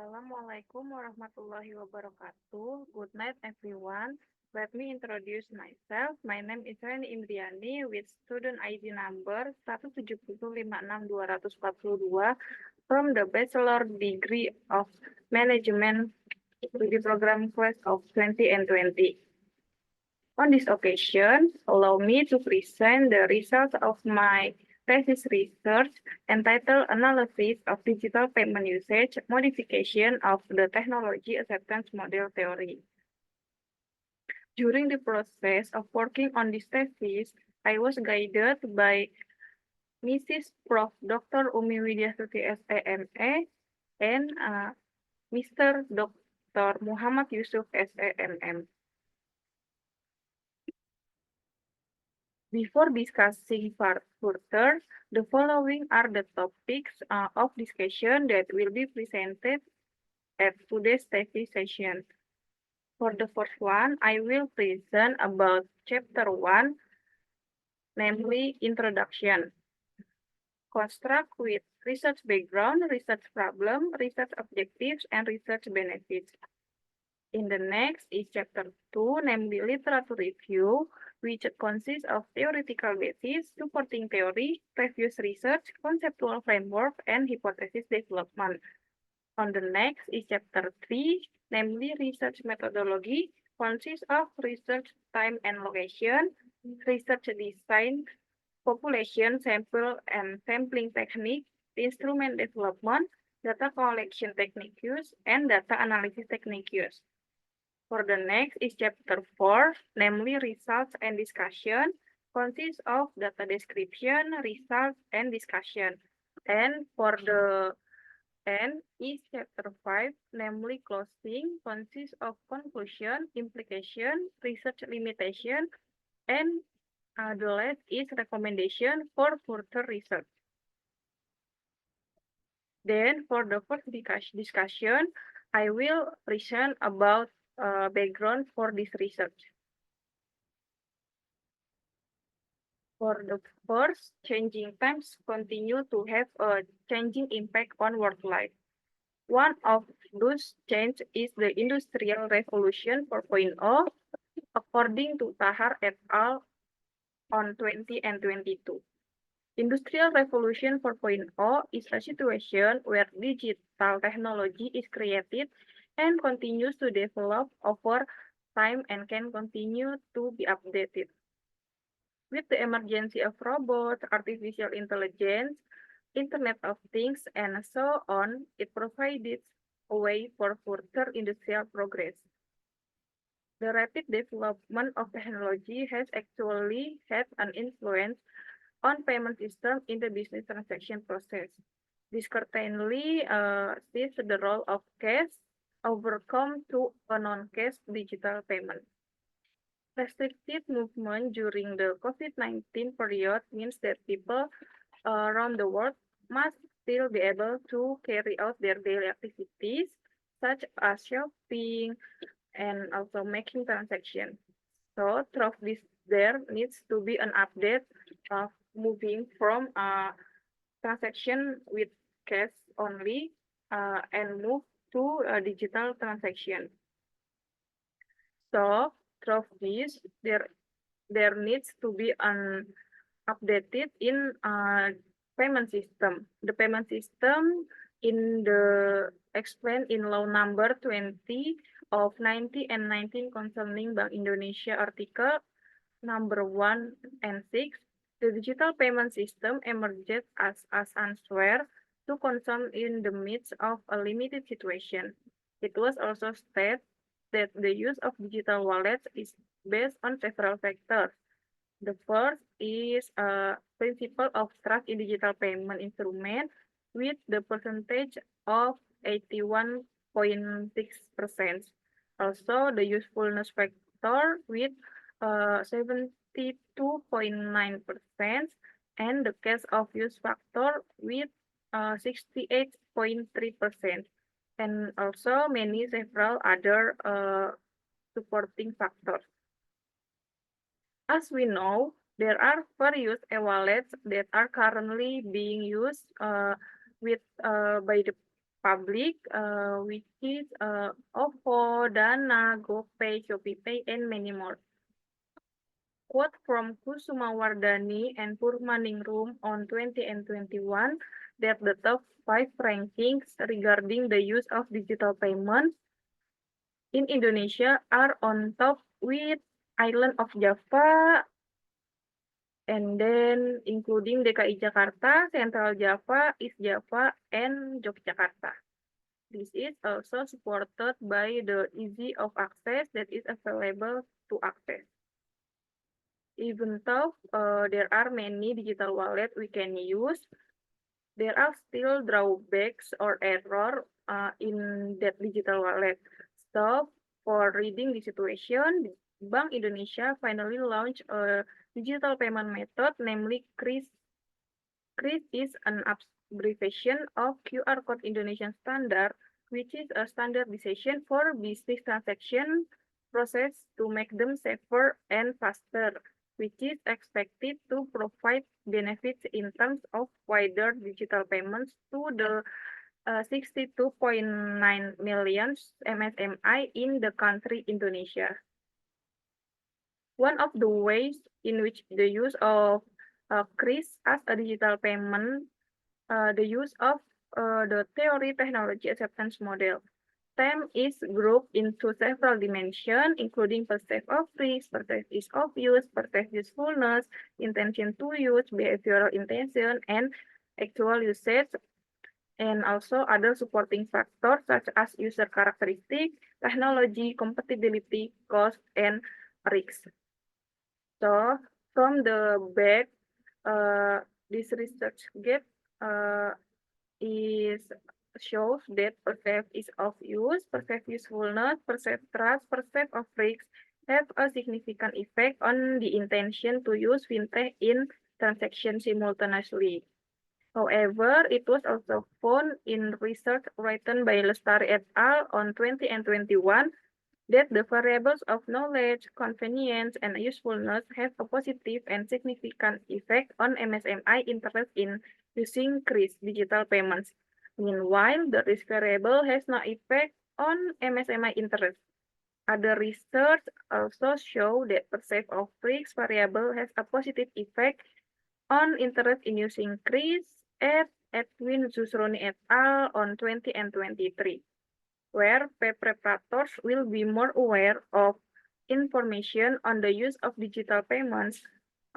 Assalamualaikum warahmatullahi wabarakatuh. Good night, everyone. Let me introduce myself. My name is Reni Indriani with student ID number 170566242 from the Bachelor Degree of Management Studi Program Class of 2020. On this occasion, allow me to present the results of my thesis research entitled Analysis of Digital Payment Usage, Modification of the Technology Acceptance Model Theory. During the process of working on this thesis, I was guided by Mrs. Prof. Dr. Umi Widyasuti SEME and Mr. Dr. Muhammad Yusuf SEMM. Before discussing further, the following are the topics of discussion that will be presented at today's thesis session. For the first one, I will present about chapter 1, namely Introduction. Construct with research background, research problem, research objectives, and research benefits. In the next is chapter 2, namely Literature Review, which consists of theoretical basis, supporting theory, previous research, conceptual framework, and hypothesis development. On the next is chapter 3, namely Research Methodology, consists of research time and location, research design, population sample and sampling technique, instrument development, data collection technique use, and data analysis technique use. For the next is chapter 4, namely results and discussion, consists of data description, results, and discussion. And for the end is chapter 5, namely closing, consists of conclusion, implication, research limitation, and the last is recommendation for further research. Then for the first discussion, I will present about background for this research. For the first, changing times continue to have a changing impact on work life. One of those changes is the Industrial Revolution 4.0, according to Tahar et al. On 20 and 22. Industrial Revolution 4.0 is a situation where digital technology is created and continues to develop over time and can continue to be updated. With the emergence of robots, artificial intelligence, Internet of Things, and so on, it provided a way for further industrial progress. The rapid development of technology has actually had an influence on payment system in the business transaction process. This certainly sees the role of cash overcome to a non-cash digital payment. Restricted movement during the COVID-19 period means that people around the world must still be able to carry out their daily activities, such as shopping and also making transactions. So, through this, there needs to be an update of moving from transaction with cash only and move to a digital transaction. So, through this, there needs to be an updated in payment system. The payment system in the explained in law number 20 of 90 and 19 concerning Bank Indonesia article number 1 and 6, the digital payment system emerged as answer to concern in the midst of a limited situation. It was also stated that the use of digital wallets is based on several factors. The first is a principle of trust in digital payment instrument with the percentage of 81.6%. Also, the usefulness factor with 72.9% and the case of use factor with 68.3%. And also many several other supporting factors. As we know, there are various e-wallets that are currently being used by the public, which is OVO, Dana, GoPay, ShopeePay, and many more. Quote from Kusuma Wardani and Purmaningrum on 20 and 21 that the top 5 rankings regarding the use of digital payments in Indonesia are on top with island of Java, and then including DKI Jakarta, Central Java, East Java, and Yogyakarta. This is also supported by the easy of access that is available to access. Even though there are many digital wallets we can use, there are still drawbacks or error in that digital wallet. So, for reading the situation, Bank Indonesia finally launched a digital payment method, namely KRIS. KRIS is an abbreviation of QR Code Indonesian Standard, which is a standardization for business transaction process to make them safer and faster, which is expected to provide benefits in terms of wider digital payments to the 62.9 million MSMI in the country Indonesia. One of the ways in which the use of KRIS as a digital payment, the use of the theory technology acceptance model. TAM is grouped into several dimensions, including perceived of risk, perceived ease of use, perceived usefulness, intention to use, behavioral intention, and actual usage, and also other supporting factors such as user characteristics, technology, compatibility, cost, and risks. So, from the back, this research gap shows that perceived ease of use, perceived usefulness, perceived trust, perceived of risks have a significant effect on the intention to use fintech in transactions simultaneously. However, it was also found in research written by Lestari et al. On 20 and 21 that the variables of knowledge, convenience, and usefulness have a positive and significant effect on MSMI interest in using KRIS digital payments. Meanwhile, the risk variable has no effect on MSMI interest. Other research also show that perceived of risk variable has a positive effect on interest in using KRIS at Edwin Zusroni et al. On 20 and 23. Where preparators will be more aware of information on the use of digital payments.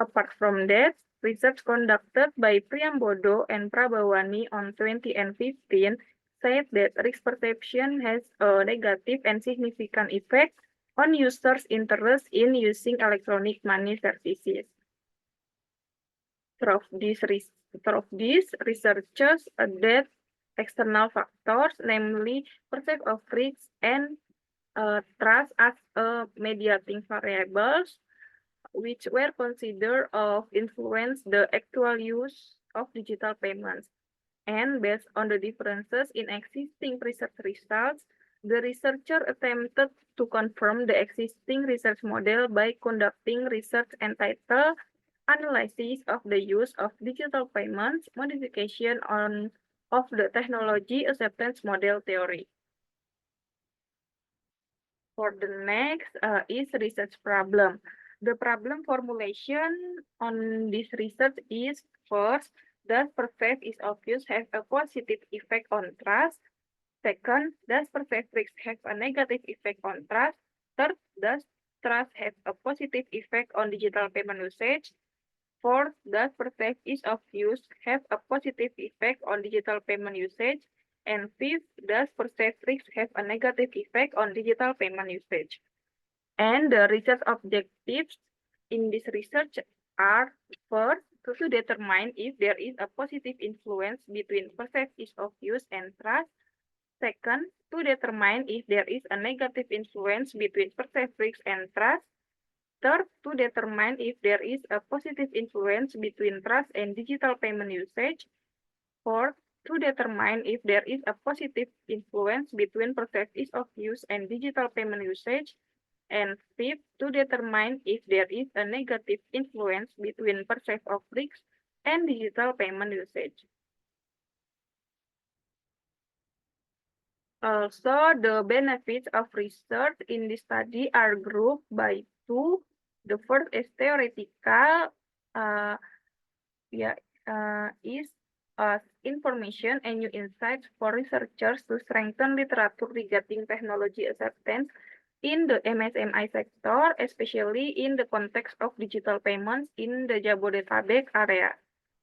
Apart from that, research conducted by Priyambodo and Prabhawani on 20 and 15 said that risk perception has a negative and significant effect on users' interest in using electronic money services. Through these researchers that external factors, namely perceived of risks and trust as mediating variables, which were considered of influence the actual use of digital payments. And based on the differences in existing research results, the researcher attempted to confirm the existing research model by conducting research entitled Analysis of the Use of Digital Payments, Modification of the Technology Acceptance Model Theory. For the next is research problem. The problem formulation on this research is first, does perceived ease of use have a positive effect on trust? Second, does perceived risk have a negative effect on trust? Third, does trust have a positive effect on digital payment usage? Fourth, does perceived ease of use have a positive effect on digital payment usage? And fifth, does perceived risk have a negative effect on digital payment usage? And the research objectives in this research are first, to determine if there is a positive influence between perceived ease of use and trust. Second, to determine if there is a negative influence between perceived risk and trust. Third, to determine if there is a positive influence between trust and digital payment usage. Fourth, to determine if there is a positive influence between perceived ease of use and digital payment usage. And fifth, to determine if there is a negative influence between perceived of risk and digital payment usage. Also, the benefits of research in this study are grouped by two. The first is theoretical, is information and new insights for researchers to strengthen literature regarding technology acceptance in the MSMI sector, especially in the context of digital payments in the Jabodetabek area,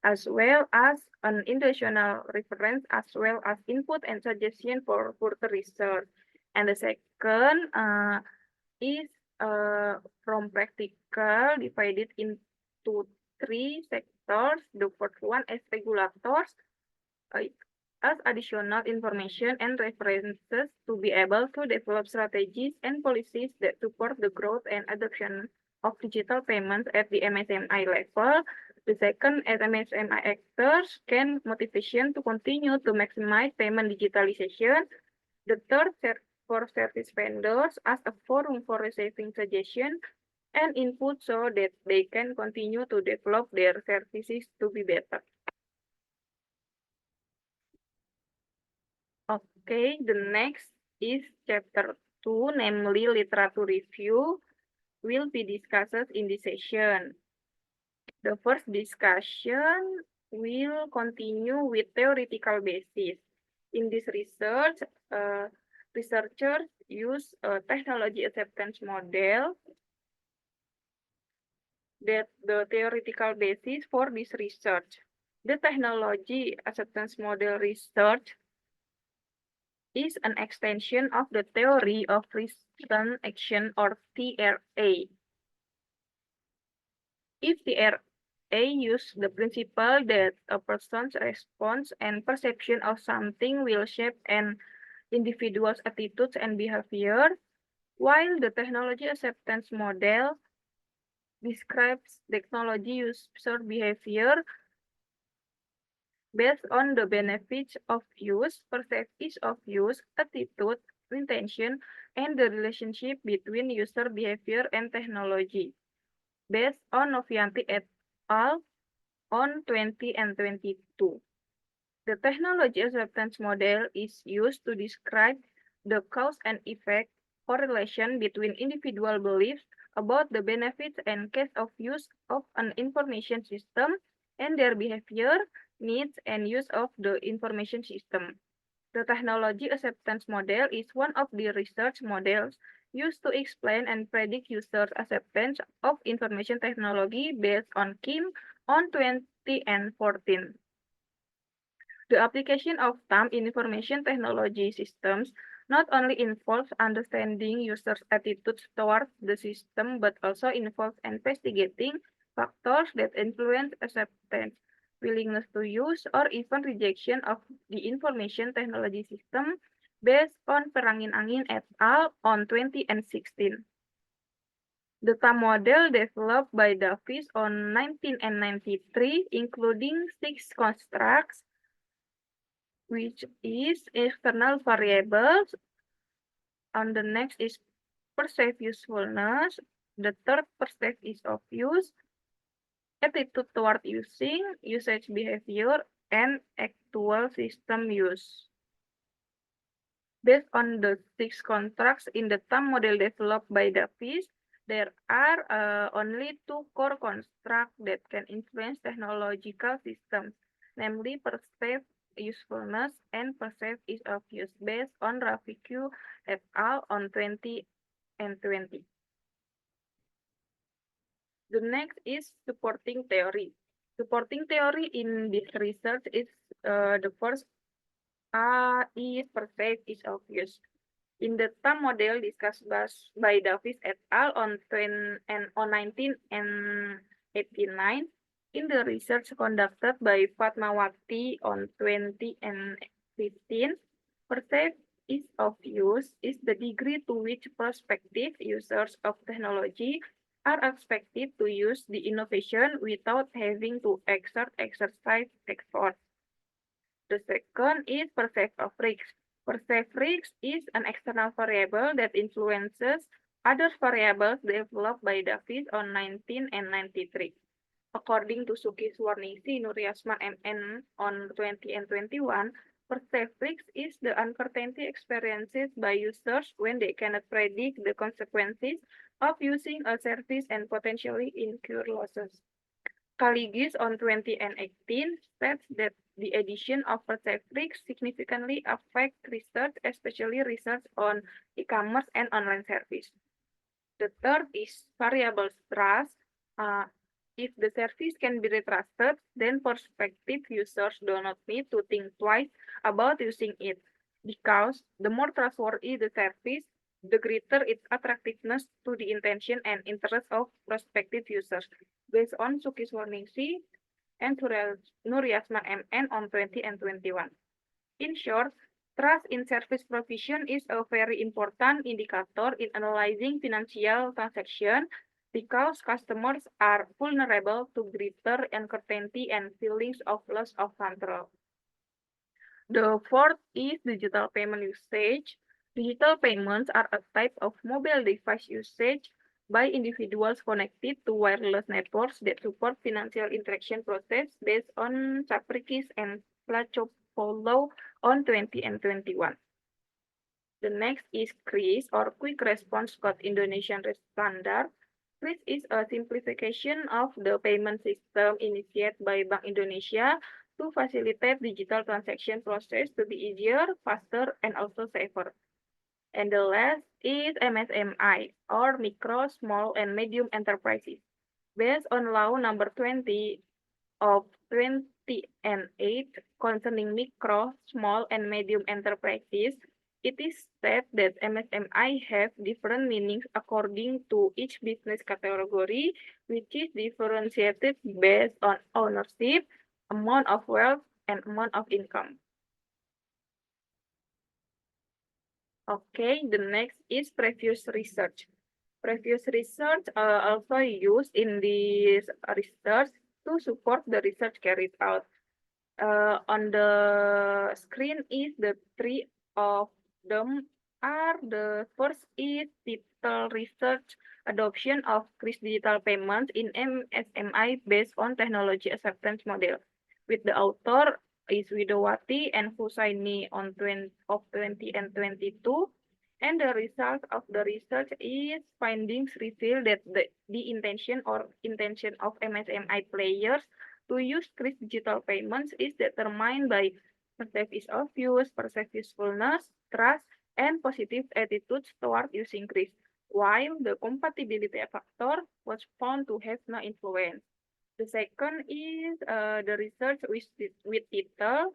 as well as an international reference, as well as input and suggestion for further research. And the second is from practical divided into three sectors. The first one is regulators, as additional information and references to be able to develop strategies and policies that support the growth and adoption of digital payments at the MSMI level. The second, as MSMI actors can motivation to continue to maximize payment digitalization. The third, for service vendors as a forum for receiving suggestions and input so that they can continue to develop their services to be better. Okay, the next is chapter 2, namely literature review, will be discussed in this session. The first discussion will continue with theoretical basis. In this research, researchers use a technology acceptance model. That the theoretical basis for this research. The technology acceptance model research is an extension of the theory of resistance action, or TRA. If TRA uses the principle that a person's response and perception of something will shape an individual's attitudes and behavior, while the technology acceptance model describes technology user behavior based on the benefits of use, perceptions of use, attitude, intention, and the relationship between user behavior and technology, based on Novianti et al. On 20 and 22. The technology acceptance model is used to describe the cause and effect correlation between individual beliefs about the benefits and case of use of an information system and their behavior, needs, and use of the information system. The technology acceptance model is one of the research models used to explain and predict users' acceptance of information technology based on Kim on 20 and 14. The application of TAM in information technology systems not only involves understanding users' attitudes towards the system, but also involves investigating factors that influence acceptance, willingness to use, or even rejection of the information technology system based on Perangin-Angin et al. On 20 and 16. The TAM model developed by Davis on 19 and 93, including 6 constructs, which is external variables. And the next is perceived usefulness. The third, perceived ease of use, attitude toward using, usage behavior, and actual system use. Based on the 6 contracts in the TAM model developed by Davis, there are only 2 core constructs that can influence technological systems, namely perceived usefulness and perceived ease of use, based on Raficu et al. On 20 and 20. The next is supporting theory. Supporting theory in this research is the first is perceived ease of use. In the TAM model discussed by Davis et al. On 19 and 89, in the research conducted by Fatmawati on 20 and 15, perceived ease of use is the degree to which prospective users of technology are expected to use the innovation without having to exercise effort. The second is perceived of risk. Perceived risk is an external variable that influences other variables developed by Davis on 19 and 93. According to Suki Suwarnisi, Nuriyasman, MN on 20 and 21, Perceived risk is the uncertainty experienced by users when they cannot predict the consequences of using a service and potentially incur losses. Caligis on 2018 states that the addition of perceived risk significantly affect research, especially research on e-commerce and online service. The third is variable trust. If the service can be trusted, then prospective users do not need to think twice about using it, because the more trustworthy the service, the greater its attractiveness to the intention and interest of prospective users, based on Sukiswarningsih and Nuryasman MN on 20 and 21. In short, trust in service provision is a very important indicator in analyzing financial transactions because customers are vulnerable to greater uncertainty and feelings of loss of control. The fourth is digital payment usage. Digital payments are a type of mobile device usage by individuals connected to wireless networks that support financial interaction process based on Saprikis and Plachopoulos on 20 and 21. The next is KRIS, or Quick Response Code Indonesian Standard. KRIS is a simplification of the payment system initiated by Bank Indonesia to facilitate digital transaction process to be easier, faster, and also safer. And the last is MSMI, or Micro, Small, and Medium Enterprises. Based on Law Number 20 of 2008 concerning micro, small, and medium enterprises, it is said that MSMI have different meanings according to each business category, which is differentiated based on ownership, amount of wealth, and amount of income. Okay, the next is previous research. Previous research also used in this research to support the research carried out. On the screen is the three of them are the first is title research adoption of KRIS digital payments in MSMI based on technology acceptance model. With the author is Widowati and Husaini on 20 and 22. And the result of the research is findings reveal that the intention of MSMI players to use KRIS digital payments is determined by perceived ease of use, perceived usefulness, trust, and positive attitudes toward using KRIS, while the compatibility factor was found to have no influence. The second is the research with title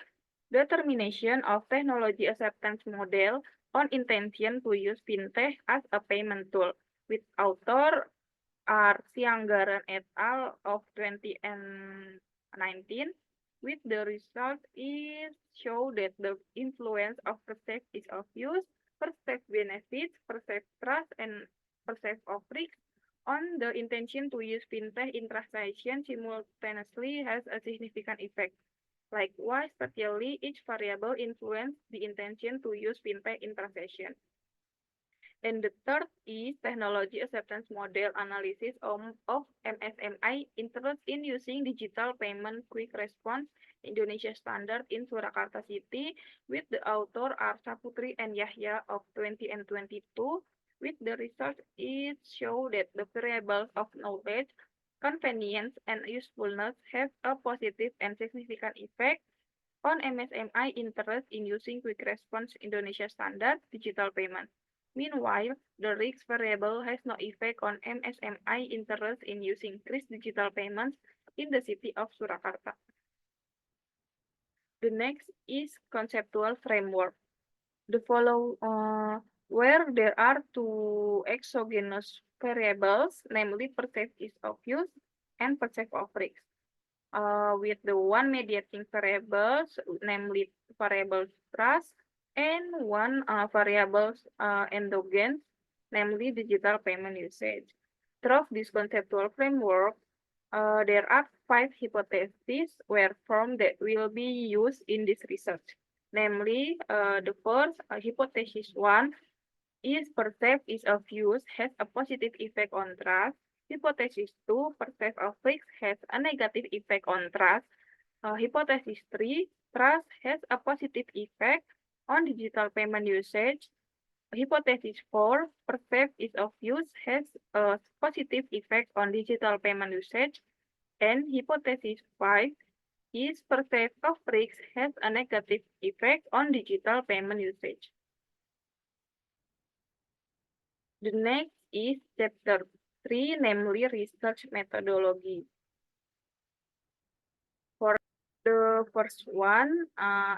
Determination of Technology Acceptance Model on Intention to Use FinTech as a Payment Tool, with author are Sianggaran et al. Of 20 and 19, with the result is show that the influence of perceived ease of use, perceived benefits, perceived trust, and perceived of risk on the intention to use FinTech in transaction simultaneously has a significant effect. Likewise, partially each variable influence the intention to use FinTech in transaction. And the third is technology acceptance model analysis of MSMI interest in using digital payment quick response Indonesia standard in Surakarta City, with the author are Saputri and Yahya of 20 and 22. With the research, it show that the variables of knowledge, convenience, and usefulness have a positive and significant effect on MSMI interest in using quick response Indonesia standard digital payment. Meanwhile, the risk variable has no effect on MSMI interest in using KRIS digital payments in the city of Surakarta. The next is conceptual framework. The follow where there are two exogenous variables, namely perceived ease of use and perceived of risk. With the one mediating variables, namely variable trust, and one variables endogenous, namely digital payment usage. Through this conceptual framework, there are 5 hypotheses from that will be used in this research. Namely, the first hypothesis 1 is perceived ease of use has a positive effect on trust. Hypothesis 2, perceived of risk has a negative effect on trust. Hypothesis 3, trust has a positive effect on digital payment usage. Hypothesis 4, perceived ease of use has a positive effect on digital payment usage. And hypothesis 5 is perceived of risks has a negative effect on digital payment usage. The next is chapter 3, namely research methodology. For the first one,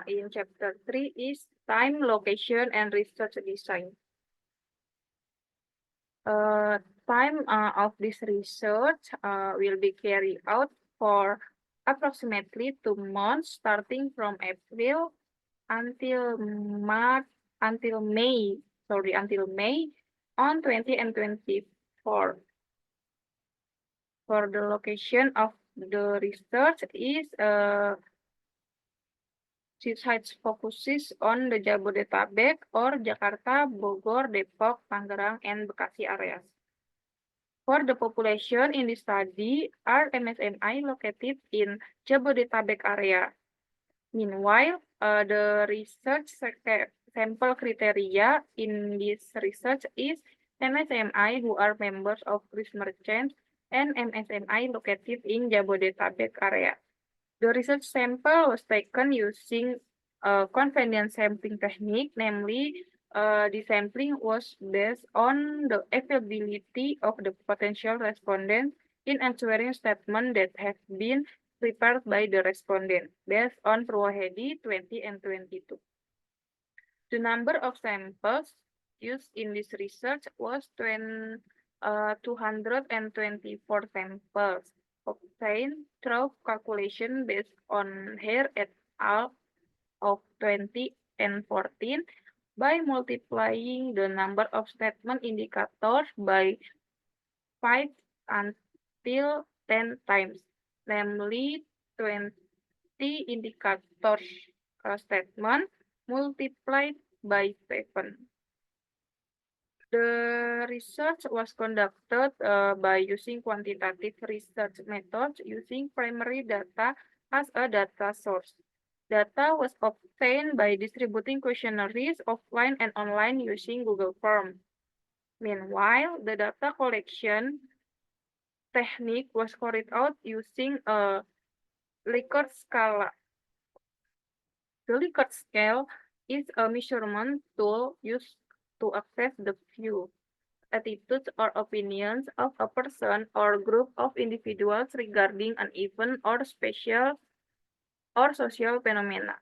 in chapter 3 is time, location, and research design. Time of this research will be carried out for approximately 2 months, starting from April until May on 20 and 24. For the location of the research is sites focuses on the Jabodetabek or Jakarta, Bogor, Depok, Tangerang, and Bekasi areas. For the population in the study are MSMI located in Jabodetabek area. Meanwhile, the research sample criteria in this research is MSMI who are members of Kris Merchants and MSMI located in Jabodetabek area. The research sample was taken using a convenient sampling technique, namely the sampling was based on the availability of the potential respondents in answering statements that have been prepared by the respondent based on Purwohedi 20 and 22. The number of samples used in this research was 224 samples obtained through calculation based on Hare et al. Of 20 and 14 by multiplying the number of statement indicators by 5 until 10 times, namely 20 indicators statement multiplied by 7. The research was conducted by using quantitative research methods using primary data as a data source. Data was obtained by distributing questionnaires offline and online using Google Forms. Meanwhile, the data collection technique was carried out using a Likert scale. The Likert scale is a measurement tool used to assess the view, attitudes, or opinions of a person or group of individuals regarding an event or special or social phenomena.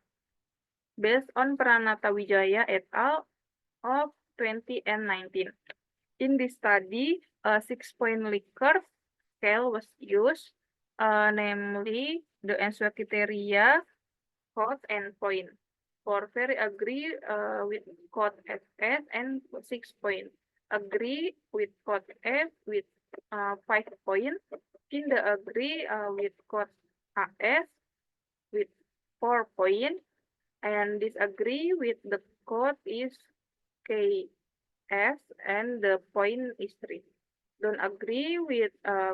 Based on Pranata Wijaya et al. Of 20 and 19. In this study, a 6-point Likert scale was used, namely the answer criteria, code, and point. For very agree with code SS and 6 point. Agree with code F with 5 point. Kinda agree with code AS with 4 point. And disagree with the code is KS and the point is 3. Don't agree with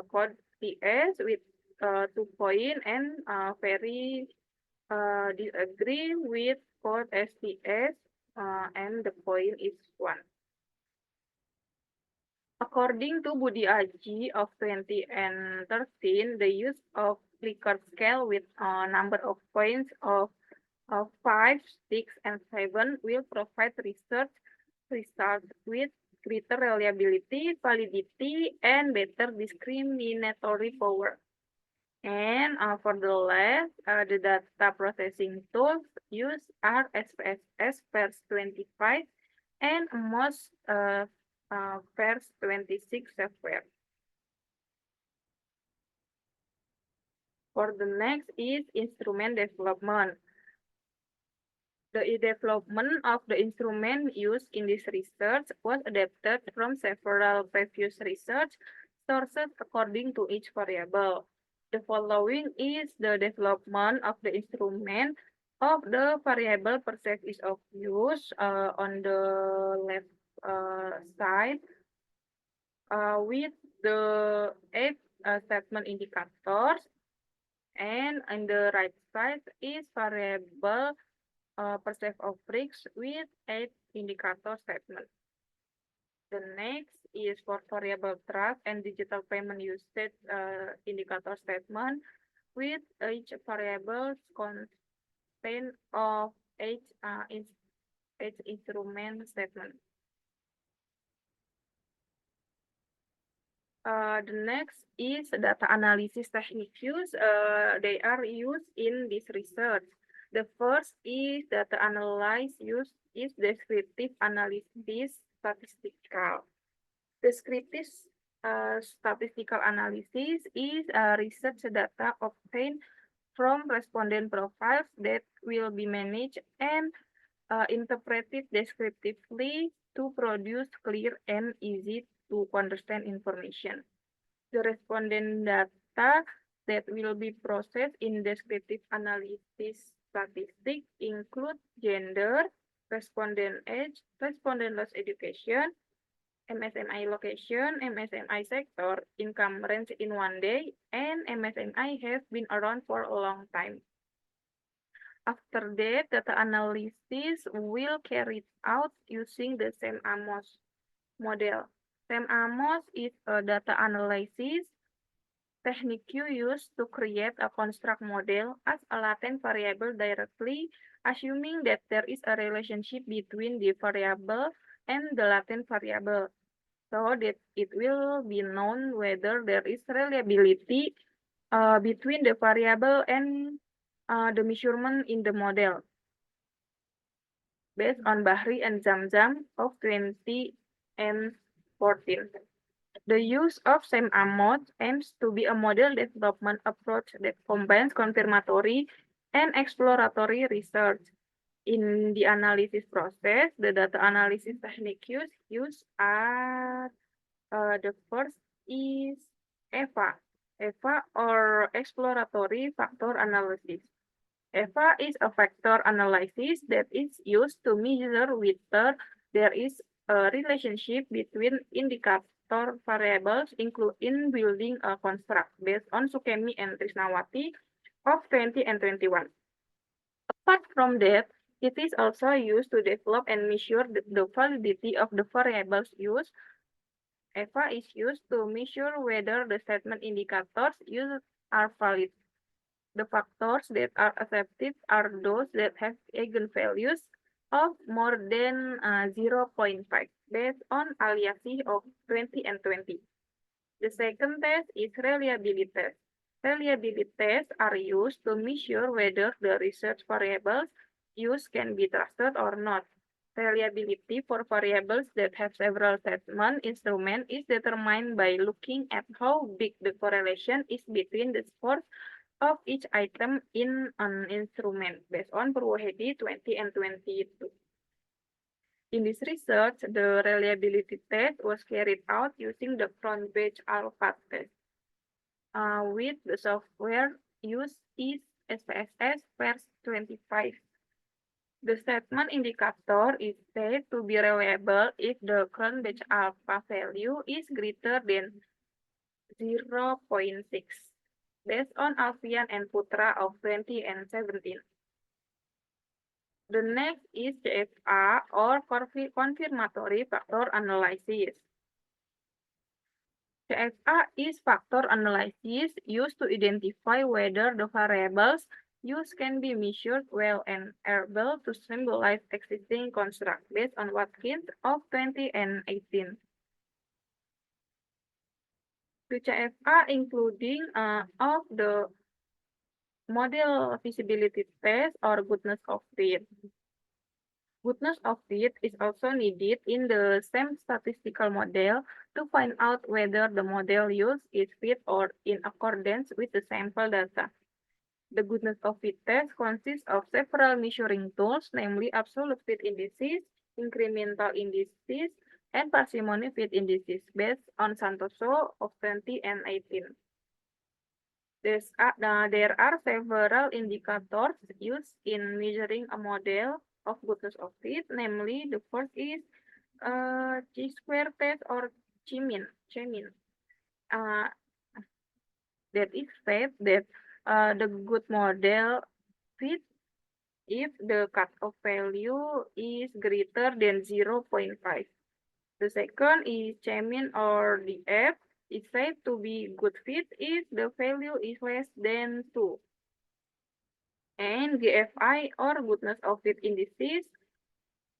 code TS with 2 point and very disagree with code STS and the point is 1. According to Budi Aji of 20 and 13, the use of Likert scale with a number of points of 5, 6, and 7 will provide research results with greater reliability, validity, and better discriminatory power. And for the last, the data processing tools used are SPSS FAIRS 25 and most FAIRS 26 software. For the next is instrument development. The development of the instrument used in this research was adapted from several previous research sources according to each variable. The following is the development of the instrument of the variable perceived ease of use on the left side with the 8 statement indicators. And on the right side is variable percent of risks with 8 indicator statement. The next is for variable trust and digital payment usage indicator statement with each variable contain of each instrument statement. The next is data analysis techniques. They are used in this research. The first is data analysis used is descriptive analysis statistical. Descriptive statistical analysis is research data obtained from respondent profiles that will be managed and interpreted descriptively to produce clear and easy to understand information. The respondent data that will be processed in descriptive analysis statistics include gender, respondent age, respondent loss education, MSMI location, MSMI sector, income range in one day, and MSMI has been around for a long time. After that, data analysis will carried out using the SEM-AMOS model. SEM-AMOS is a data analysis technique used to create a construct model as a latent variable directly, assuming that there is a relationship between the variable and the latent variable, so that it will be known whether there is reliability between the variable and the measurement in the model, based on Bahri and Zamzam of 2014. The use of SEM-AMOS aims to be a model development approach that combines confirmatory and exploratory research. In the analysis process, the data analysis technique used are the first is EVA. EVA or exploratory factor analysis. EVA is a factor analysis that is used to measure whether there is a relationship between indicator variables, including building a construct based on Sukemi and Trisnawati of 20 and 21. Apart from that, it is also used to develop and measure the validity of the variables used. EVA is used to measure whether the statement indicators used are valid. The factors that are accepted are those that have eigenvalues of more than 0.5 based on Aliassi of 20 and 20. The second test is reliability test. Reliability tests are used to measure whether the research variables used can be trusted or not. Reliability for variables that have several statement instruments is determined by looking at how big the correlation is between the scores of each item in an instrument based on Purwohedi 20 and 22. In this research, the reliability test was carried out using the Cronbach alpha test. With the software used is SPSS FAIRS 25. The statement indicator is said to be reliable if the Cronbach alpha value is greater than 0.6, based on Alfian and Putra of 20 and 17. The next is CFA or confirmatory factor analysis. CFA is factor analysis used to identify whether the variables used can be measured well and able to symbolize existing construct based on Watkins of 20 and 18. The CFA including of the model feasibility test or goodness of fit. Goodness of fit is also needed in the same statistical model to find out whether the model used is fit or in accordance with the sample data. The goodness of fit test consists of several measuring tools, namely absolute fit indices, incremental indices, and parsimony fit indices based on Santoso of 20 and 18. There are several indicators used in measuring a model of goodness of fit, namely the first is chi-square test or Chemin. That is said that the good model fit if the cutoff value is greater than 0.5. The second is Chemin or DF is said to be good fit if the value is less than 2. And GFI or goodness of fit indices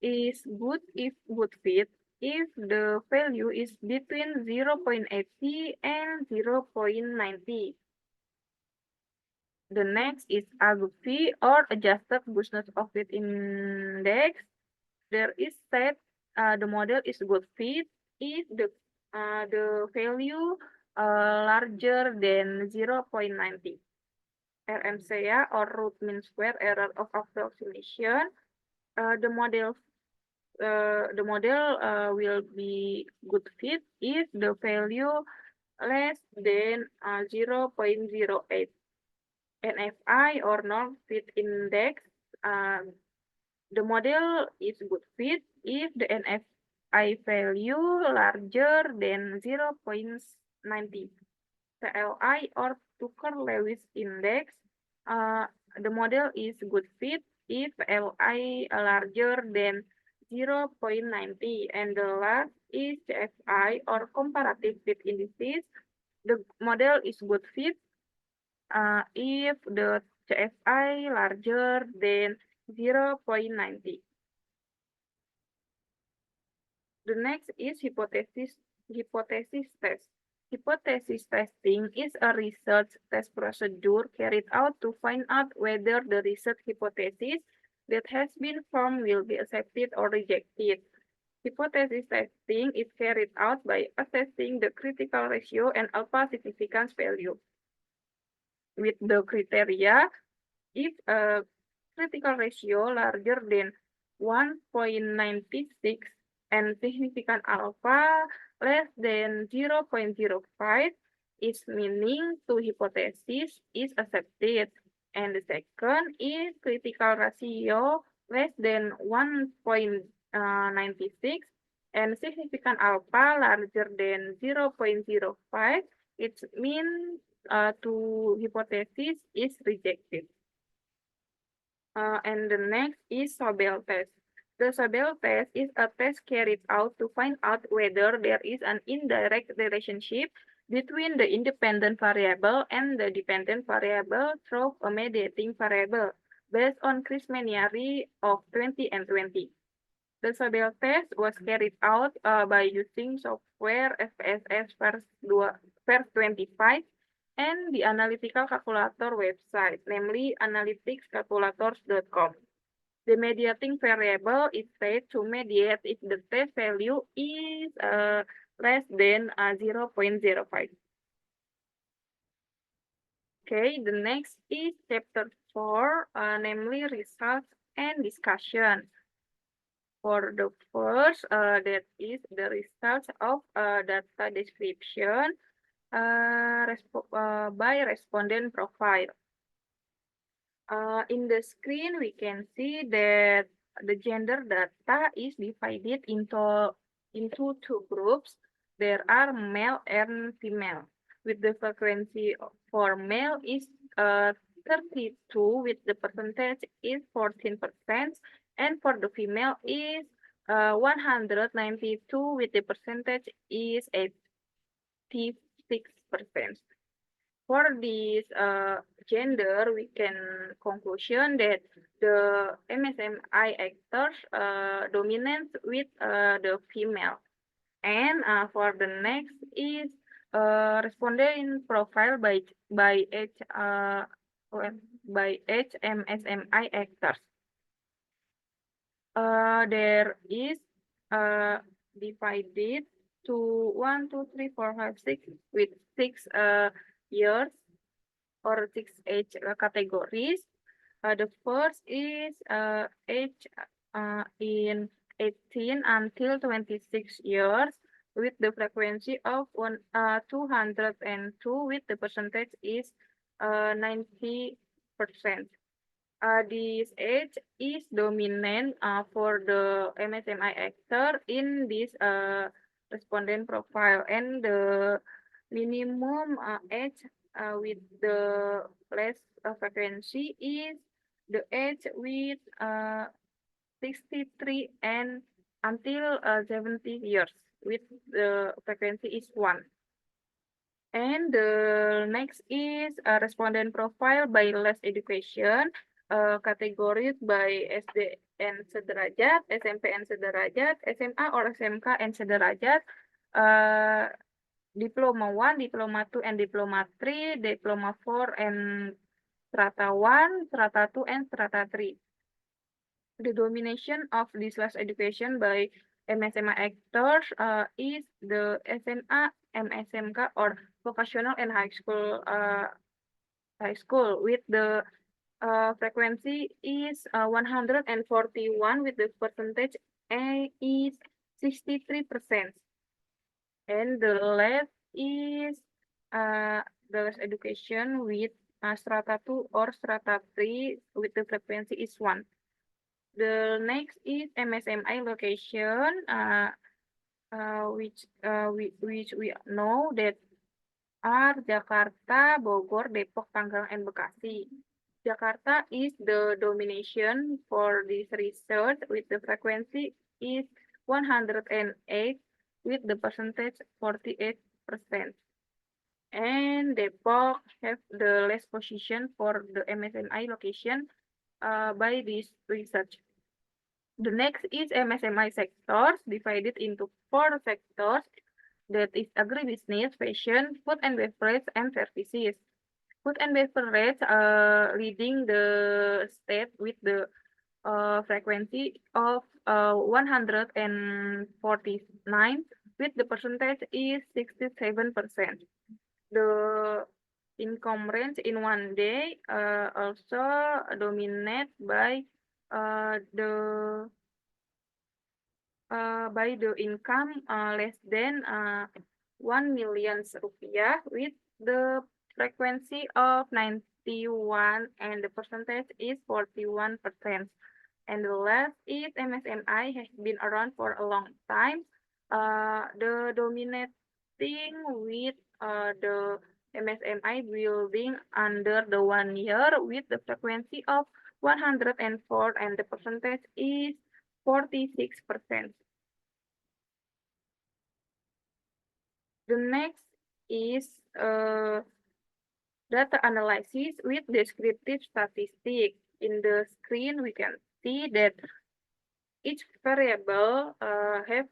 is good if good fit if the value is between 0.80 and 0.90. The next is AGFI or adjusted goodness of fit index. There is said the model is good fit if the value larger than 0.90. RMSEA or root mean square error of approximation. The model will be good fit if the value less than 0.08. NFI or norm fit index. The model is good fit if the NFI value larger than 0.90. TLI or Tucker-Lewis index. The model is good fit if LI larger than 0.90. And the last is CFI or comparative fit indices. The model is good fit if the CFI larger than 0.90. The next is hypothesis test. Hypothesis testing is a research test procedure carried out to find out whether the research hypothesis that has been formed will be accepted or rejected. Hypothesis testing is carried out by assessing the critical ratio and alpha significance value. With the criteria, if a critical ratio larger than 1.96 and significant alpha less than 0.05, its meaning to hypothesis is accepted. And the second is critical ratio less than 1.96 and significant alpha larger than 0.05, it means to hypothesis is rejected. And the next is Sobel test. The Sobel test is a test carried out to find out whether there is an indirect relationship between the independent variable and the dependent variable through a mediating variable based on Krishmaniari of 20 and 20. The Sobel test was carried out by using software FSS verse 25 and the analytical calculator website, namely analyticscalculators.com. The mediating variable is said to mediate if the test value is less than 0.05. Okay, the next is chapter 4, namely results and discussion. For the first, that is the results of data description by respondent profile. In the screen, we can see that the gender data is divided into two groups. There are male and female, with the frequency for male is 32, with the percentage is 14%, and for the female is 192, with the percentage is 86%. For this gender, we can conclusion that the MSMI actors dominant with the female. And for the next is respondent profile by MSMI actors. There is divided to 1, 2, 3, 4, 5, 6 with 6 years or 6 age categories. The first is age in 18 until 26 years with the frequency of 202, with the percentage is 90%. This age is dominant for the MSMI actor in this respondent profile, and the minimum age with the less frequency is the age with 63 and until 70 years with the frequency is 1. And the next is a respondent profile by less education, categories by SD and sederajat, SMP and sederajat, SMA or SMK and sederajat, Diploma 1, Diploma 2, and Diploma 3, Diploma 4, and Strata 1, Strata 2, and Strata 3. The domination of this less education by MSMA actors is the SMA, MSMK, or vocational and high school with the frequency is 141 with the percentage A is 63%. And the left is the less education with strata 2 or strata 3 with the frequency is 1. The next is MSMI location, which we know that are Jakarta, Bogor, Depok, Tangerang, and Bekasi. Jakarta is the domination for this research with the frequency is 108 with the percentage 48%. And Depok have the less position for the MSMI location by this research. The next is MSMI sectors divided into 4 sectors, that is agribusiness, fashion, food and beverage, and services. Food and beverage leading the state with the frequency of 149 with the percentage is 67%. The income range in one day also dominated by the income less than 1 million rupiah with the frequency of 91 and the percentage is 41%. And the last is MSMI has been around for a long time. The dominating with the MSMI building under the 1 year with the frequency of 104 and the percentage is 46%. The next is data analysis with descriptive statistics. In the screen, we can see that each variable have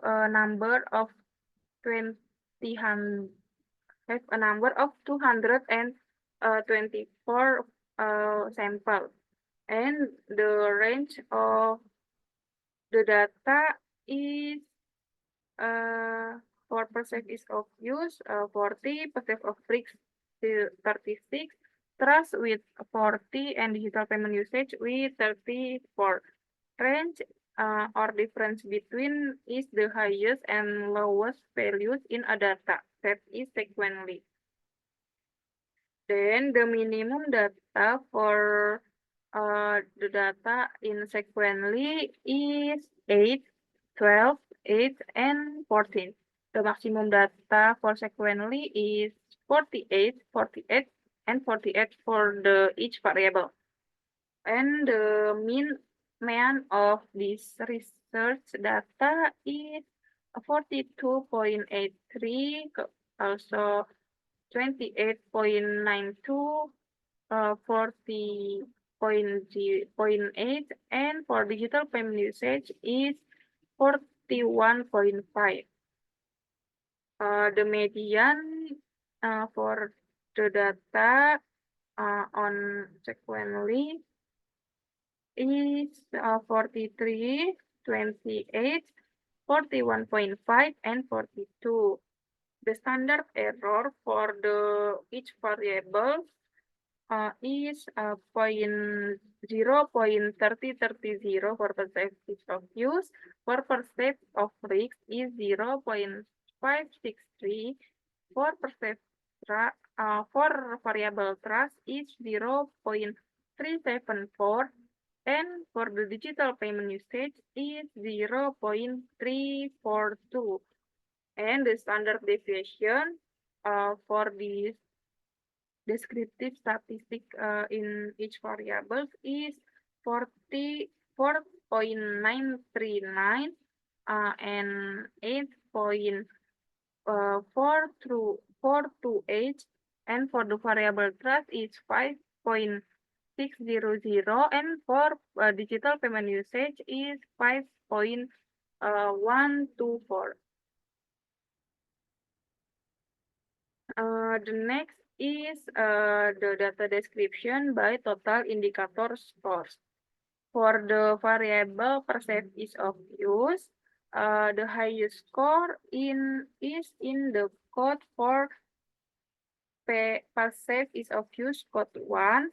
a number of 224 samples, and the range of the data is 4% is of use, 40% of risks, 36, trust with 40, and digital payment usage with 34. Range or difference between is the highest and lowest values in a data set is sequentially. Then the minimum data for the data in sequentially is 8, 12, 8, and 14. The maximum data for sequentially is 48, 48, and 48 for the each variable. And the mean of this research data is 42.83, also 28.92, 40.8, and for digital payment usage is 41.5. The median for the data on sequentially is 43, 28, 41.5, and 42. The standard error for the each variable is 0.3030 for percentage of use. For percent of risk is 0.563. For percent for variable trust is 0.374. And for the digital payment usage is 0.342. And the standard deviation for this descriptive statistic in each variable is 44.939 and 8.428, and for the variable trust is 5.600, and for digital payment usage is 5.124. The next is the data description by total indicator scores. For the variable perceived ease of use, the highest score is in the code for perceived ease of use code 1.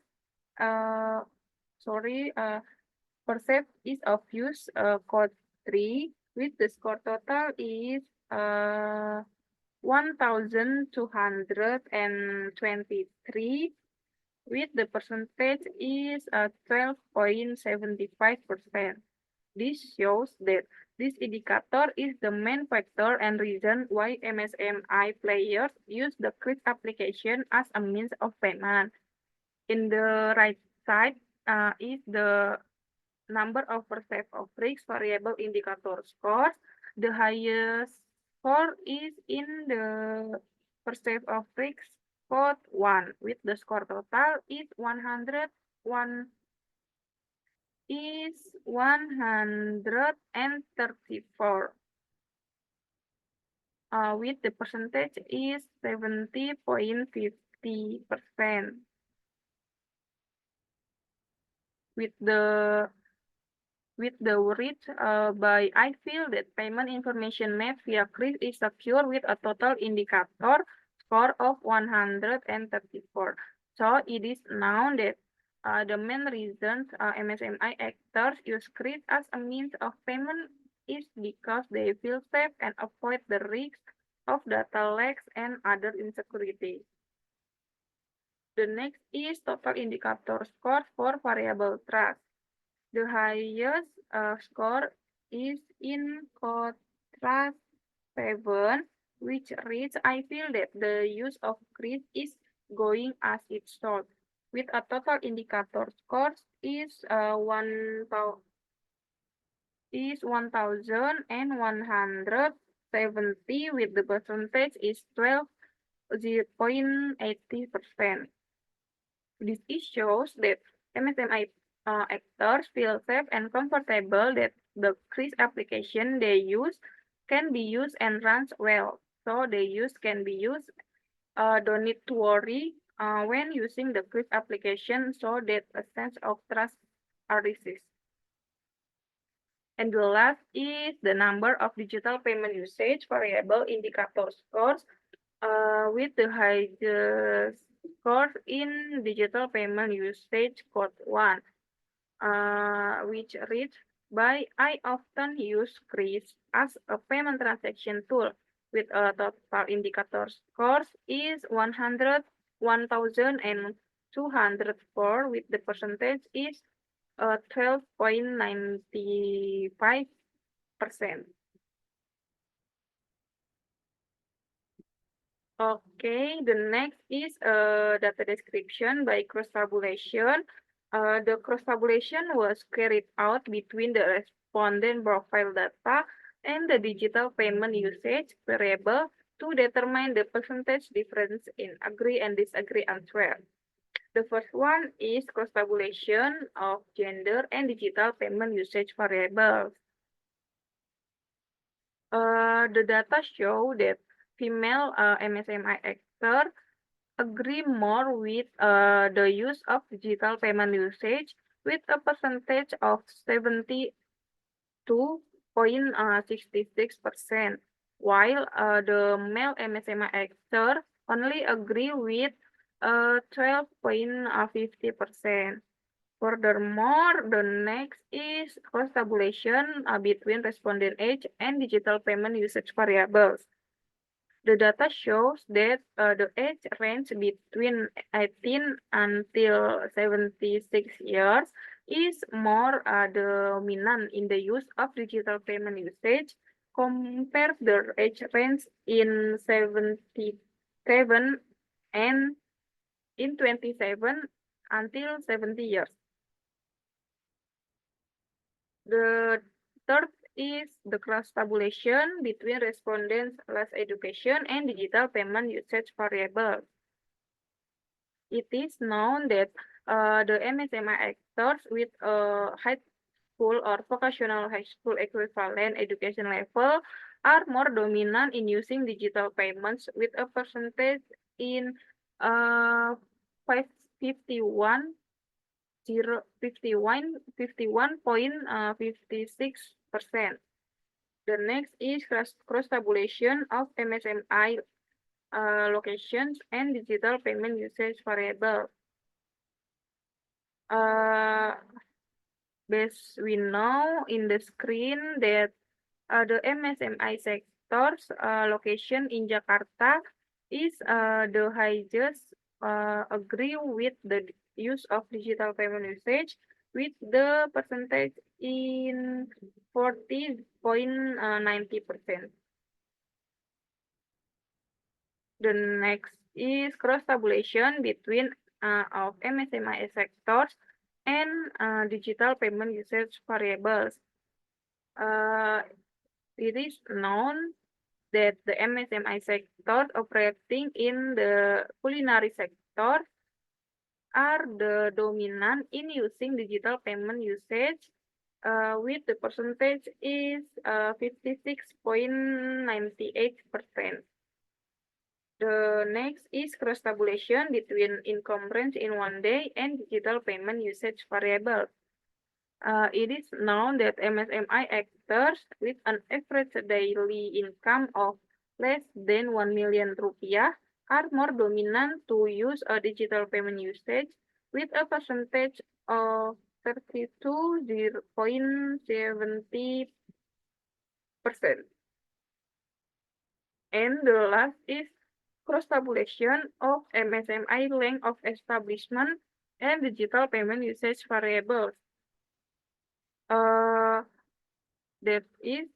Perceived ease of use code 3, with the score total is 1,223, with the percentage is 12.75%. This shows that this indicator is the main factor and reason why MSMI players use the CRIS application as a means of payment. In the right side is the number of perceived of risk variable indicator scores. The highest score is in the perceived of risk code 1, with the score total is 101 is 134. With the percentage is 70.50%. With the read by I feel that payment information made via CRIS is secure with a total indicator score of 134. So it is known that the main reasons MSMI actors use CRIS as a means of payment is because they feel safe and avoid the risk of data leaks and other insecurity. The next is total indicator score for variable trust. The highest score is in code trust 7, which reads, I feel that the use of CRIS is going as it should, with a total indicator score is 1,170, with the percentage is 12.80%. This shows that MSMI actors feel safe and comfortable that the CRIS application they use can be used and runs well. So can be used. Don't need to worry when using the CRIS application, so that a sense of trust arises. And the last is the number of digital payment usage variable indicator scores, with the highest score in digital payment usage code 1, which reads by I often use CRIS as a payment transaction tool, with a total indicator scores is 1,204, with the percentage is 12.95%. Okay, the next is data description by cross-tabulation. The cross-tabulation was carried out between the respondent profile data and the digital payment usage variable to determine the percentage difference in agree and disagree answer. The first one is cross-tabulation of gender and digital payment usage variables. The data show that female MSMI actor agree more with the use of digital payment usage, with a percentage of 72.66%, while the male MSMI actor only agree with 12.50%. Furthermore, the next is cross-tabulation between respondent age and digital payment usage variables. The data shows that the age range between 18 until 76 years is more dominant in the use of digital payment usage compared to the age range in 77 and in 27 until 70 years. The third is the cross tabulation between respondents' last education and digital payment usage variables. It is known that the MSMI actors with a high school or vocational high school equivalent education level are more dominant in using digital payments with a percentage in 51 51.56%. The next is cross tabulation of MSMI locations and digital payment usage variable. As we know in the screen that the MSMI sector's location in Jakarta is the highest agree with the use of digital payment usage with the percentage in 40.90%. The next is cross tabulation between of MSMI sectors and digital payment usage variables. It is known that the MSMI sector operating in the culinary sector are the dominant in using digital payment usage with the percentage is 56.98%. The next is cross tabulation between income range in one day and digital payment usage variable. It is known that MSMI actors with an average daily income of less than 1 million rupiah are more dominant to use a digital payment usage with a percentage of 32.70%. And the last is cross tabulation of MSMI length of establishment and digital payment usage variables. That is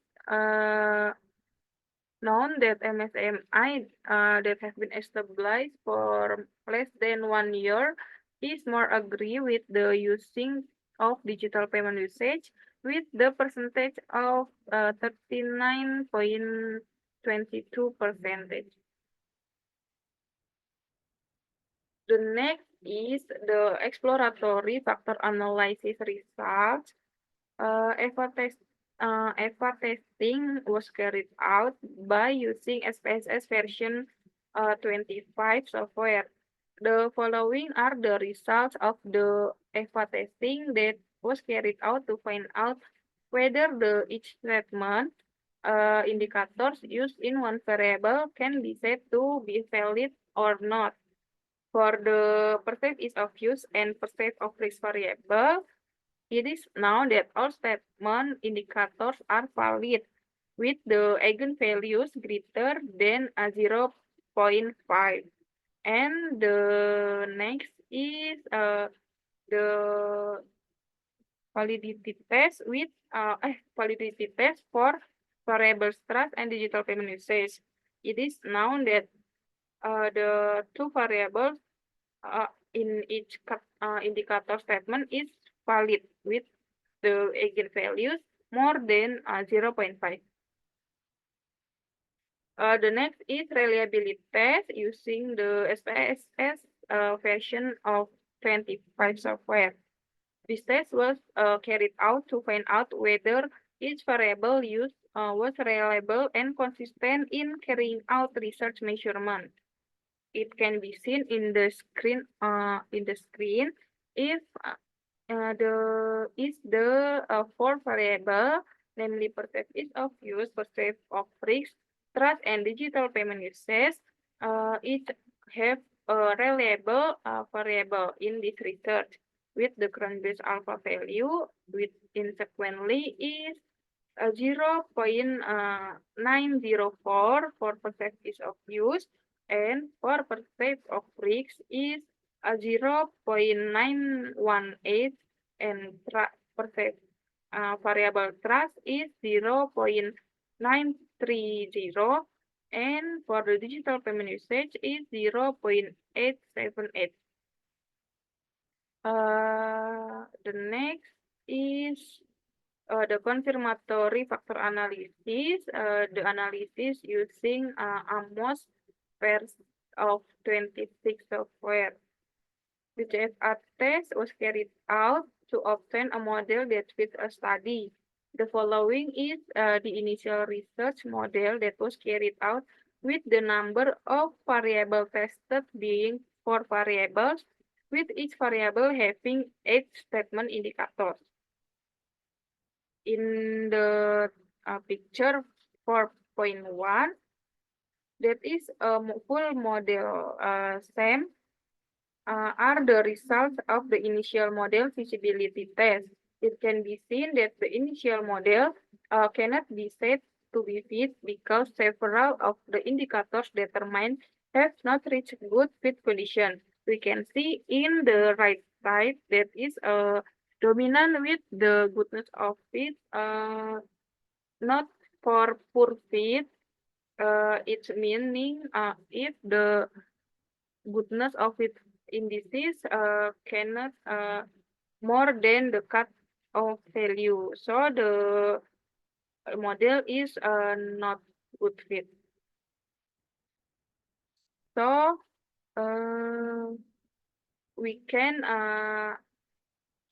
known that MSMI that have been established for less than 1 year is more agree with the using of digital payment usage with the percentage of 39.22%. The next is the exploratory factor analysis results. EVA testing was carried out by using SPSS version 25 software. The following are the results of the EVA testing that was carried out to find out whether each statement indicators used in one variable can be said to be valid or not. For the perceived ease of use and perceived of risk variable, it is known that all statement indicators are valid with the eigenvalues greater than 0.5. And the next is the validity test with validity test for variable trust and digital payment usage. It is known that the two variables in each indicator statement is valid with the eigenvalues more than 0.5. The next is reliability test using the SPSS version of 25 software. This test was carried out to find out whether each variable used was reliable and consistent in carrying out research measurement. It can be seen in the screen. If the four variable, namely perceived ease of use, perceived of risk, trust, and digital payment usage, each have a reliable variable in this research with the ground-based alpha value with consequently is 0.904 for perceived ease of use and for perceived of risk is 0.918 and perceived variable trust is 0.930 and for the digital payment usage is 0.878. The next is the confirmatory factor analysis. The analysis using AMOS pairs of 26 software. The CFR test was carried out to obtain a model that fits a study. The following is the initial research model that was carried out with the number of variables tested being 4 variables, with each variable having 8 statement indicators. In the picture 4.1, that is a full model. Same are the results of the initial model feasibility test. It can be seen that the initial model cannot be said to be fit because several of the indicators determined have not reached good fit condition. We can see in the right side that is dominant with the goodness of fit, not for poor fit. It's meaning if the goodness of its indices cannot more than the cut-off value. So the model is not good fit. So we can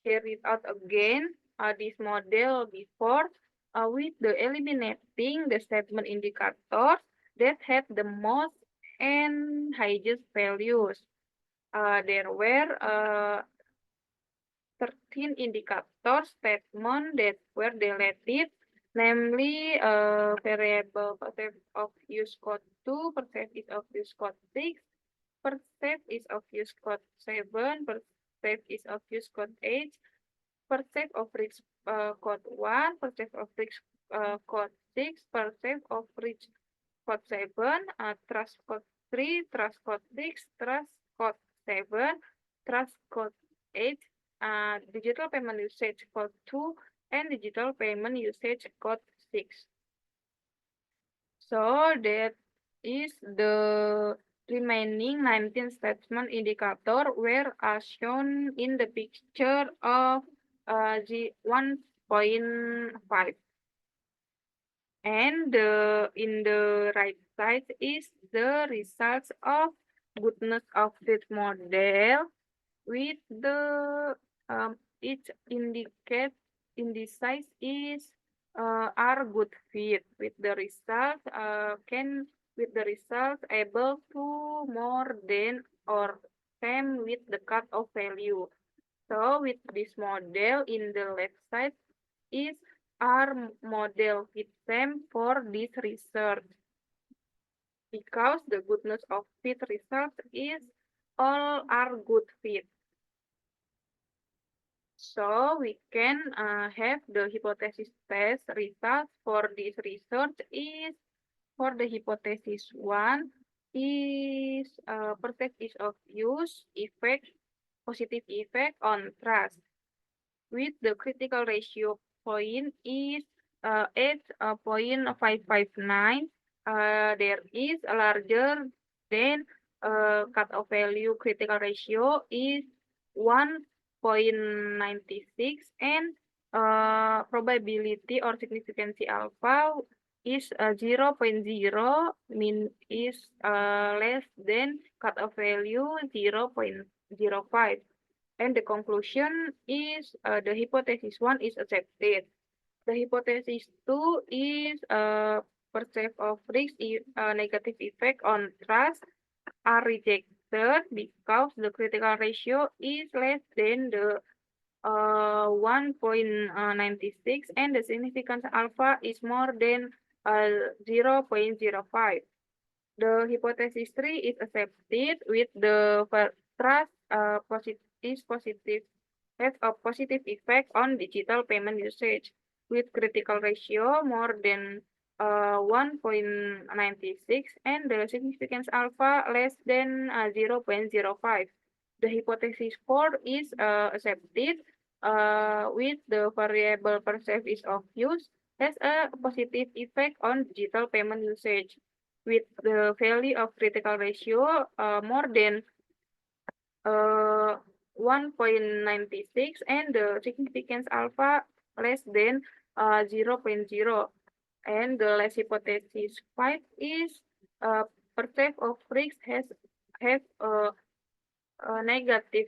carry it out again this model before with the eliminating the statement indicators that had the most and highest values. There were 13 indicator statements that were deleted, namely variable percent of use code 2, percent is of use code 6, percent is of use code 7, percent is of use code 8, percent of risk code 1, percent of risk code 6, percent of risk code 7, trust code 3, trust code 6, trust code 7, trust code 8, digital payment usage code 2, and digital payment usage code 6. So that is the remaining 19 statement indicator were shown in the picture of G1.5. And in the right side is the results of goodness of this model with the each indicate indices is are good fit with the result able to more than or same with the cut-off value. So with this model in the left side is our model fit same for this research because the goodness of fit result is all are good fit. So we can have the hypothesis test results for this research is for the hypothesis 1 is percentage of use effect, positive effect on trust with the critical ratio point is 8.559. There is a larger than cutoff value critical ratio is 1.96 and probability or significance alpha is 0.0 mean is less than cutoff value 0.05. And the conclusion is the hypothesis 1 is accepted. The hypothesis 2 is perceive of risk negative effect on trust are rejected because the critical ratio is less than the 1.96 and the significance alpha is more than 0.05. The hypothesis 3 is accepted with the trust positive have a positive effect on digital payment usage with critical ratio more than 1.96 and the significance alpha less than 0.05. The hypothesis 4 is accepted with the variable perceived ease of use has a positive effect on digital payment usage with the value of critical ratio more than 1.96 and the significance alpha less than 0.0. And the last hypothesis 5 is perceive of risks have a negative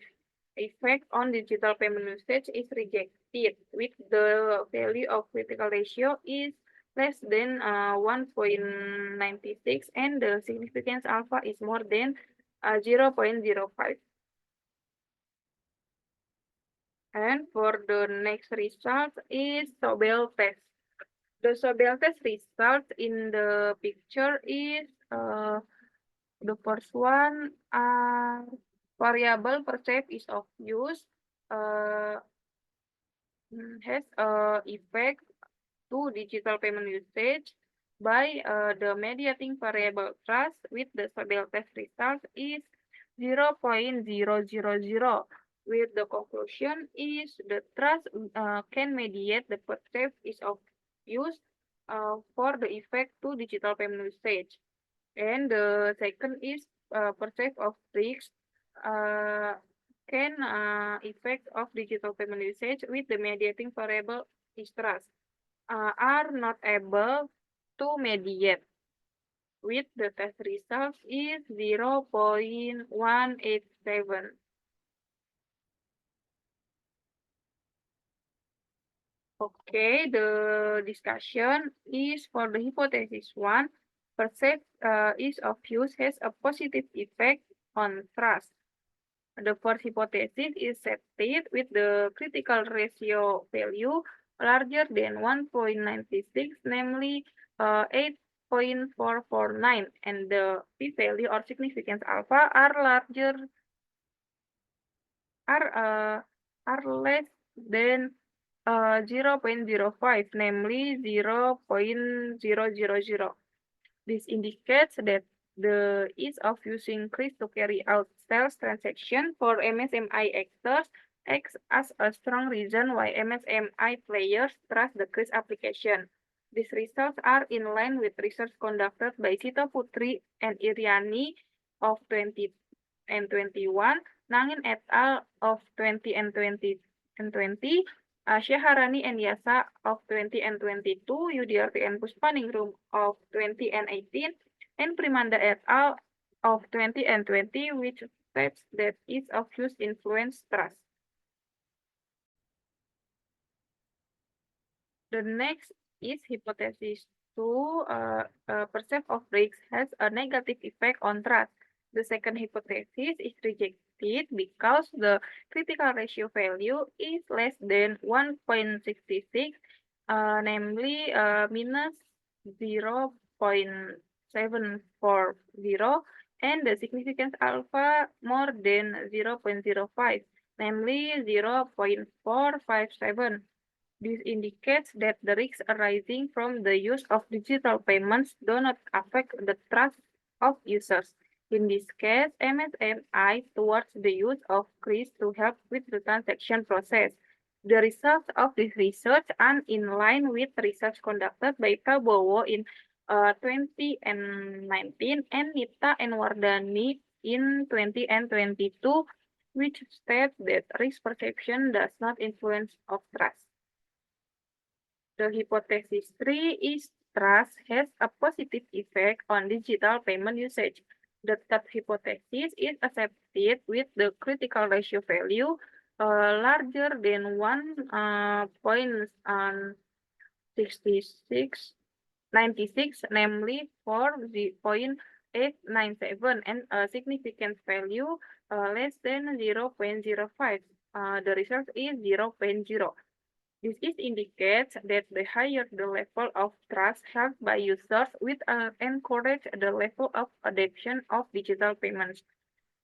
effect on digital payment usage is rejected with the value of critical ratio is less than 1.96 and the significance alpha is more than 0.05. And for the next result is Sobel test. The Sobel test result in the picture is the first one, variable perceived is of use uh, has effect to digital payment usage by the mediating variable trust with the Sobel test result is 0.000, with the conclusion is the trust can mediate the perceived is of use for the effect to digital payment usage. And the second is perceived of risks uh, can effect of digital payment usage with the mediating variable is trust are not able to mediate with the test results is 0.187. Okay, the discussion is for the hypothesis 1. Perceived is of use has a positive effect on trust. The first hypothesis is stated with the critical ratio value larger than 1.96, namely 8.449, and the p-value or significance alpha are less than 0.05, namely 0.000. This indicates that the ease of using CRIS to carry out sales transaction for MSMI actors acts as a strong reason why MSMI players trust the CRIS application. These results are in line with research conducted by Sita Putri and Iriani of 2021, Nangin et al. Of 2020, Syaharani and Yasa of 2022, UDRT and Puspaningrum of 2018, and Primanda et al. Of 2020, which states that ease of use influence trust. The next is hypothesis 2, perceive of risks has a negative effect on trust. The second hypothesis is rejected because the critical ratio value is less than 1.66, namely minus 0.740, and the significance alpha more than 0.05, namely 0.457. This indicates that the risks arising from the use of digital payments do not affect the trust of users. In this case, MSMI towards the use of CRIS to help with the transaction process. The results of this research are in line with research conducted by Prabowo in 2019 and Nita and Wardani in 2022, which state that risk perception does not influence of trust. The hypothesis 3 is trust has a positive effect on digital payment usage. The third hypothesis is accepted with the critical ratio value larger than 1.96, namely 4.897, and a significant value less than 0.05. The result is 0.0. This indicates that the higher the level of trust held by users will encourage the level of adoption of digital payments.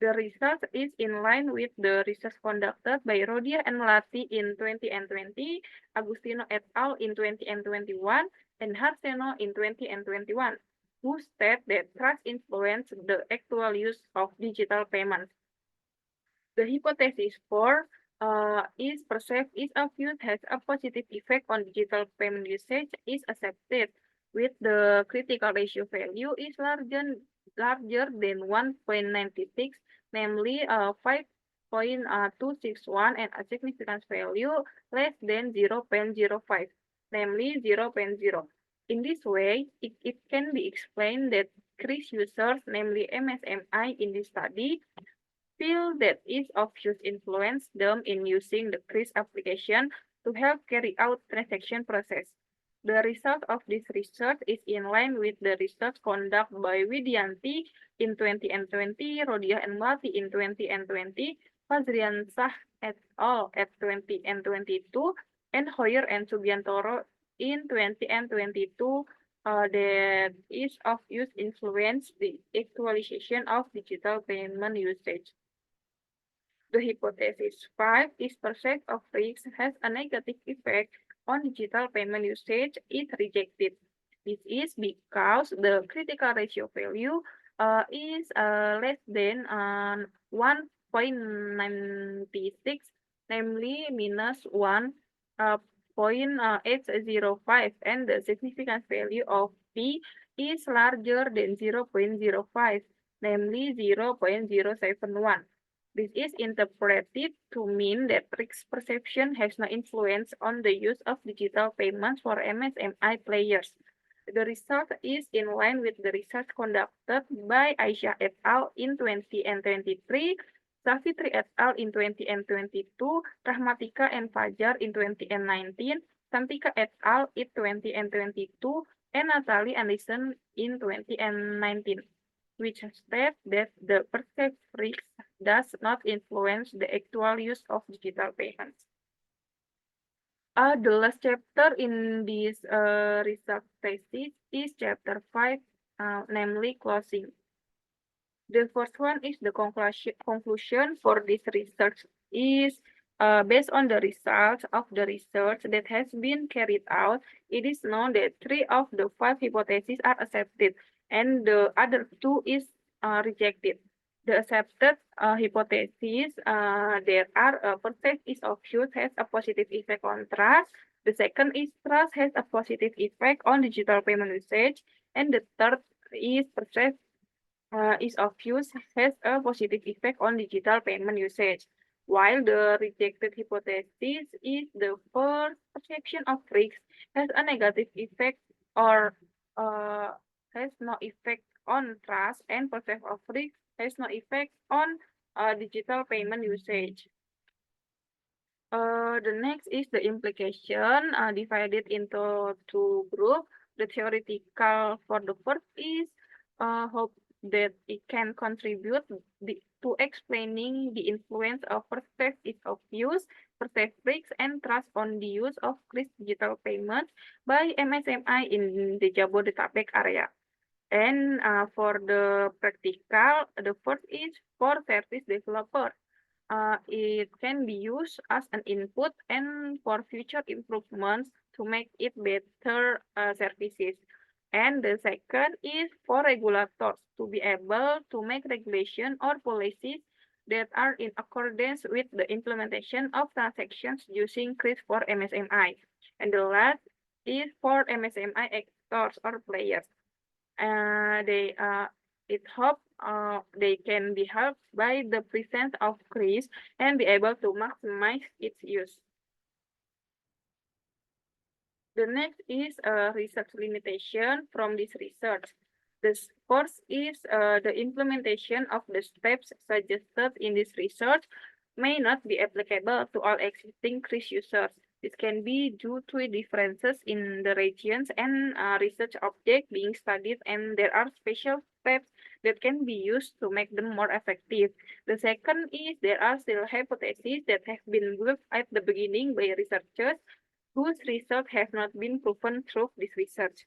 The result is in line with the research conducted by Rodia and Lati in 2020, Agustino et al. In 2021, and Harseno in 2021, who state that trust influences the actual use of digital payments. The hypothesis 4 is perceived is of use has a positive effect on digital payment usage is accepted with the critical ratio value is larger than 1.96, namely 0.261 and a significance value less than 0.05, namely 0.0. In this way, it can be explained that CRIS users, namely MSMI in this study, feel that ease of use influenced them in using the CRIS application to help carry out transaction process. The result of this research is in line with the research conducted by Widianti in 2020, Rodia and Melati in 2020, Fazriansah et al. At 2022, and Hoyer and Subiantoro in 2022, that ease of use influenced the actualization of digital payment usage. The hypothesis 5 is percent of risk has a negative effect on digital payment usage is rejected. This is because the critical ratio value is less than 1.96, namely minus 1.805, and the significance value of P is larger than 0.05, namely 0.071. This is interpreted to mean that risk perception has no influence on the use of digital payments for MSMI players. The result is in line with the research conducted by Aisyah et al. In 2023, Safitri et al. In 2022, Rahmatika and Fajar in 2019, Santika et al. In 2022, and Natalie Anderson in 2019, which state that the perceived risk does not influence the actual use of digital payments. The last chapter in this research thesis is chapter 5, namely closing. The first one is the conclusion for this research is based on the results of the research that has been carried out. It is known that 3 of the 5 hypotheses are accepted and the other 2 is rejected. The accepted hypothesis there are percent ease of use has a positive effect on trust. The second is trust has a positive effect on digital payment usage, and the third is percent ease of use has a positive effect on digital payment usage, while the rejected hypothesis is the first perception of risk has a negative effect or has no effect on trust, and perception of risk has no effect on digital payment usage. The next is the implication divided into 2 groups. The theoretical for the first is hope that it can contribute to explaining the influence of perceived ease of use, perceived risks, and trust on the use of CRIS digital payments by MSMI in the Jabodetabek area. And for the practical, the first is for service developer. It can be used as an input and for future improvements to make it better services. And the second is for regulators to be able to make regulation or policies that are in accordance with the implementation of transactions using CRIS for MSMI. And the last is for MSMI actors or players. It hope they can be helped by the presence of CRIS and be able to maximize its use. The next is a research limitation from this research. The first is the implementation of the steps suggested in this research may not be applicable to all existing CRIS users. This can be due to differences in the regions and research object being studied, and there are special steps that can be used to make them more effective. The second is there are still hypotheses that have been built at the beginning by researchers whose results have not been proven through this research.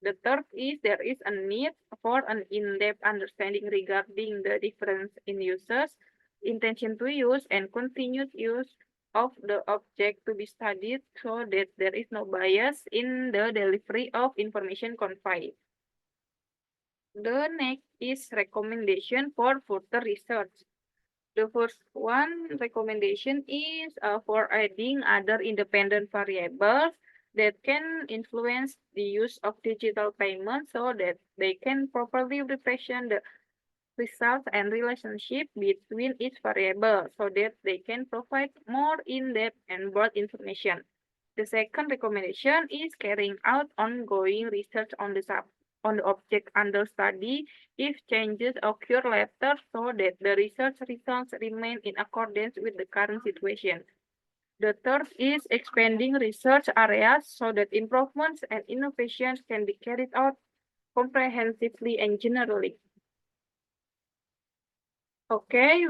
The third is there is a need for an in-depth understanding regarding the difference in users, intention to use, and continued use of the object to be studied so that there is no bias in the delivery of information conveyed. The next is recommendation for further research. The first one recommendation is for adding other independent variables that can influence the use of digital payments so that they can properly represent the results and relationship between each variable so that they can provide more in-depth and broad information. The second recommendation is carrying out ongoing research on the object under study if changes occur later so that the research results remain in accordance with the current situation. The third is expanding research areas so that improvements and innovations can be carried out comprehensively and generally. Okay,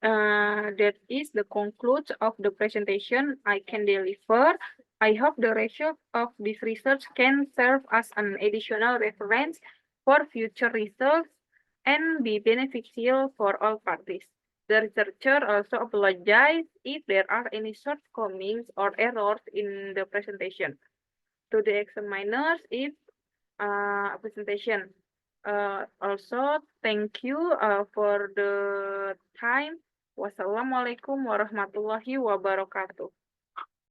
that is the conclusion of the presentation I can deliver. I hope the result of this research can serve as an additional reference for future research and be beneficial for all parties. The researcher also apologizes if there are any shortcomings or errors in the presentation. To the examiners, if presentation. Also, thank you for the time. Wassalamualaikum warahmatullahi wabarakatuh.